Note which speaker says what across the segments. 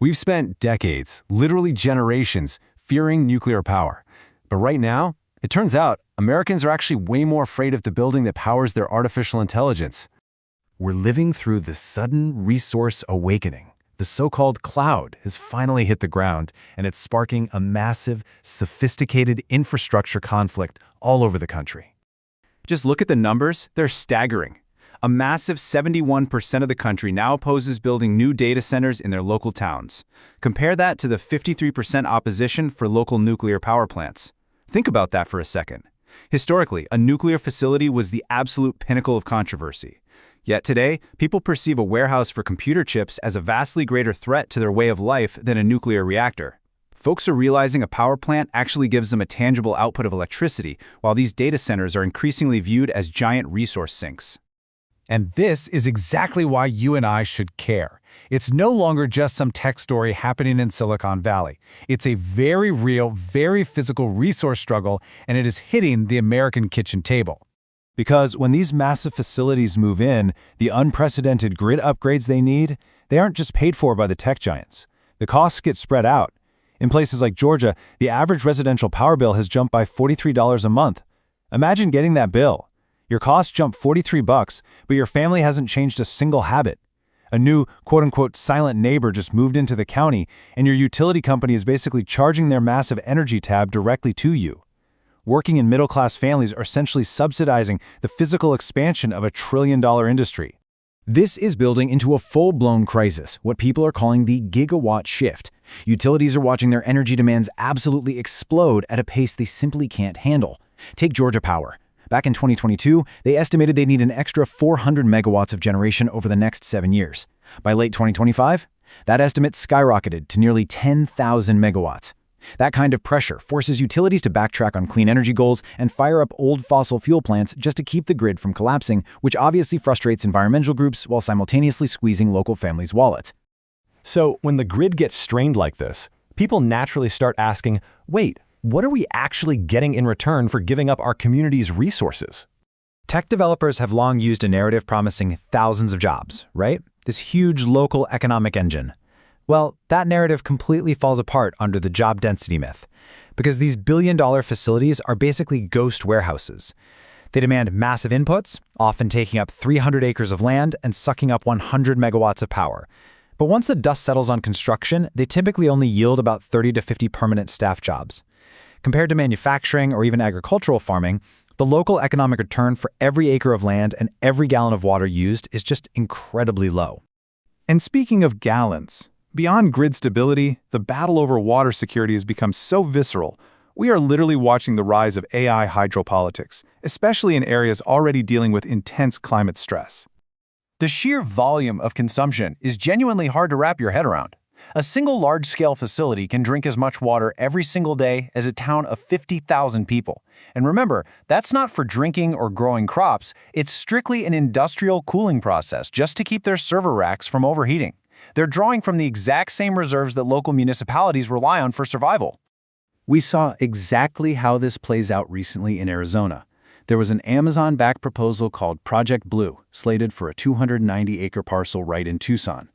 Speaker 1: We've spent decades, literally generations, fearing nuclear power. But right now, it turns out Americans are actually way more afraid of the building that powers their artificial intelligence. We're living through the sudden resource awakening. The so-called cloud has finally hit the ground, and it's sparking a massive, sophisticated infrastructure conflict all over the country.
Speaker 2: Just look at the numbers, they're staggering. A massive 71% of the country now opposes building new data centers in their local towns. Compare that to the 53% opposition for local nuclear power plants. Think about that for a second. Historically, a nuclear facility was the absolute pinnacle of controversy. Yet today, people perceive a warehouse for computer chips as a vastly greater threat to their way of life than a nuclear reactor. Folks are realizing a power plant actually gives them a tangible output of electricity, while these data centers are increasingly viewed as giant resource sinks.
Speaker 1: And this is exactly why you and I should care. It's no longer just some tech story happening in Silicon Valley. It's a very real, very physical resource struggle, and it is hitting the American kitchen table. Because when these massive facilities move in, the unprecedented grid upgrades they need, they aren't just paid for by the tech giants. The costs get spread out. In places like Georgia, the average residential power bill has jumped by $43 a month. Imagine getting that bill. Your costs jump $43, but your family hasn't changed a single habit. A new, quote-unquote, silent neighbor just moved into the county, and your utility company is basically charging their massive energy tab directly to you. Working and middle-class families are essentially subsidizing the physical expansion of a trillion-dollar industry. This is building into a full-blown crisis, what people are calling the gigawatt shift. Utilities are watching their energy demands absolutely explode at a pace they simply can't handle. Take Georgia Power. Back in 2022, they estimated they need an extra 400 megawatts of generation over the next 7 years. By late 2025, that estimate skyrocketed to nearly 10,000 megawatts. That kind of pressure forces utilities to backtrack on clean energy goals and fire up old fossil fuel plants just to keep the grid from collapsing, which obviously frustrates environmental groups while simultaneously squeezing local families' wallets.
Speaker 3: So when the grid gets strained like this, people naturally start asking, wait, what are we actually getting in return for giving up our community's resources?
Speaker 1: Tech developers have long used a narrative promising thousands of jobs, right? This huge local economic engine. Well, that narrative completely falls apart under the job density myth, because these billion-dollar facilities are basically ghost warehouses. They demand massive inputs, often taking up 300 acres of land and sucking up 100 megawatts of power. But once the dust settles on construction, they typically only yield about 30 to 50 permanent staff jobs. Compared to manufacturing or even agricultural farming, the local economic return for every acre of land and every gallon of water used is just incredibly low. And speaking of gallons, beyond grid stability, the battle over water security has become so visceral. We are literally watching the rise of AI hydropolitics, especially in areas already dealing with intense climate stress. The sheer volume of consumption is genuinely hard to wrap your head around. A single large-scale facility can drink as much water every single day as a town of 50,000 people. And remember, that's not for drinking or growing crops. It's strictly an industrial cooling process just to keep their server racks from overheating. They're drawing from the exact same reserves that local municipalities rely on for survival. We saw exactly how this plays out recently in Arizona. There was an Amazon-backed proposal called Project Blue, slated for a 290-acre parcel right in Tucson.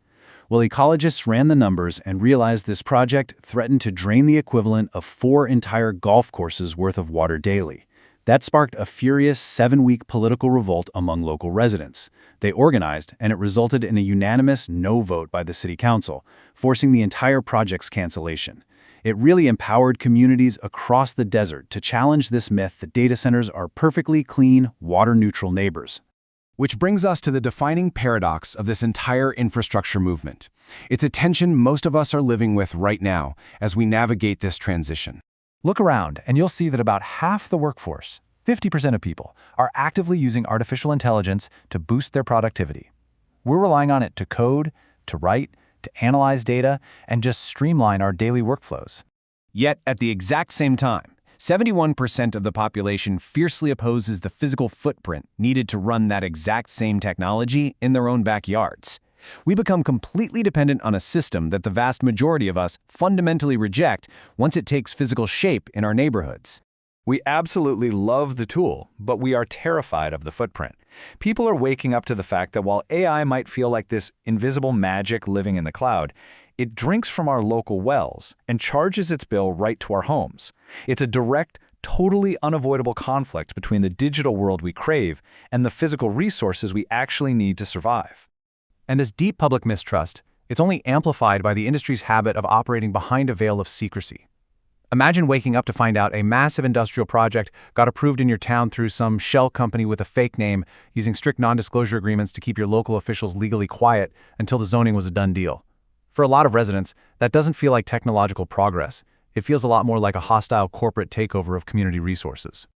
Speaker 1: Well, ecologists ran the numbers and realized this project threatened to drain the equivalent of 4 entire golf courses worth of water daily. That sparked a furious 7-week political revolt among local residents. They organized, and it resulted in a unanimous no vote by the city council, forcing the entire project's cancellation. It really empowered communities across the desert to challenge this myth that data centers are perfectly clean, water-neutral neighbors. Which brings us to the defining paradox of this entire infrastructure movement. It's a tension most of us are living with right now as we navigate this transition. Look around and you'll see that about half the workforce, 50% of people, are actively using artificial intelligence to boost their productivity. We're relying on it to code, to write, to analyze data, and just streamline our daily workflows. Yet at the exact same time, 71% of the population fiercely opposes the physical footprint needed to run that exact same technology in their own backyards. We become completely dependent on a system that the vast majority of us fundamentally reject once it takes physical shape in our neighborhoods.
Speaker 3: We absolutely love the tool, but we are terrified of the footprint. People are waking up to the fact that while AI might feel like this invisible magic living in the cloud,
Speaker 4: It drinks from our local wells and charges its bill right to our homes. It's a direct, totally unavoidable conflict between the digital world we crave and the physical resources we actually need to survive.
Speaker 2: And this deep public mistrust, it's only amplified by the industry's habit of operating behind a veil of secrecy. Imagine waking up to find out a massive industrial project got approved in your town through some shell company with a fake name, using strict non-disclosure agreements to keep your local officials legally quiet until the zoning was a done deal. For a lot of residents, that doesn't feel like technological progress. It feels a lot more like a hostile corporate takeover of community resources.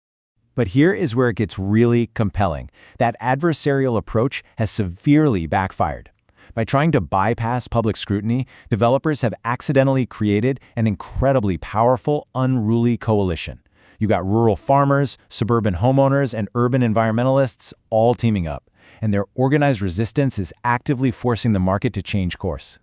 Speaker 3: But here is where it gets really compelling. That adversarial approach has severely backfired. By trying to bypass public scrutiny, developers have accidentally created an incredibly powerful, unruly coalition. You got rural farmers, suburban homeowners, and urban environmentalists all teaming up, and their organized resistance is actively forcing the market to change course.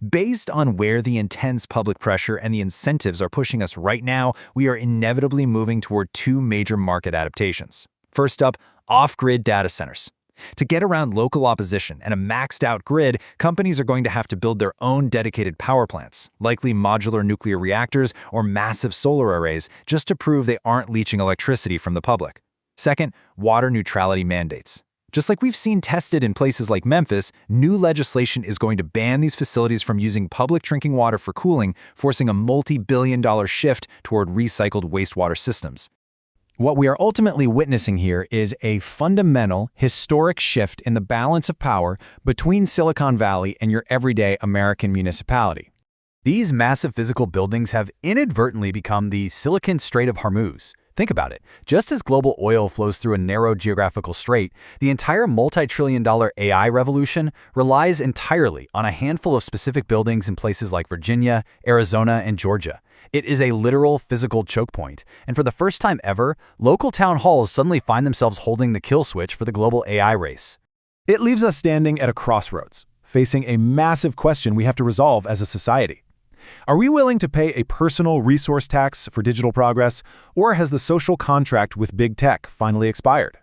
Speaker 1: Based on where the intense public pressure and the incentives are pushing us right now, we are inevitably moving toward two major market adaptations. First up, off-grid data centers. To get around local opposition and a maxed-out grid, companies are going to have to build their own dedicated power plants, likely modular nuclear reactors or massive solar arrays, just to prove they aren't leaching electricity from the public. Second, water neutrality mandates. Just like we've seen tested in places like Memphis, new legislation is going to ban these facilities from using public drinking water for cooling, forcing a multi-billion-dollar shift toward recycled wastewater systems.
Speaker 3: What we are ultimately witnessing here is a fundamental, historic shift in the balance of power between Silicon Valley and your everyday American municipality.
Speaker 2: These massive physical buildings have inadvertently become the Silicon Strait of Hormuz. Think about it. Just as global oil flows through a narrow geographical strait, the entire multi-trillion-dollar AI revolution relies entirely on a handful of specific buildings in places like Virginia, Arizona, and Georgia. It is a literal physical choke point, and for the first time ever, local town halls suddenly find themselves holding the kill switch for the global AI race.
Speaker 3: It leaves us standing at a crossroads, facing a massive question we have to resolve as a society. Are we willing to pay a personal resource tax for digital progress, or has the social contract with big tech finally expired?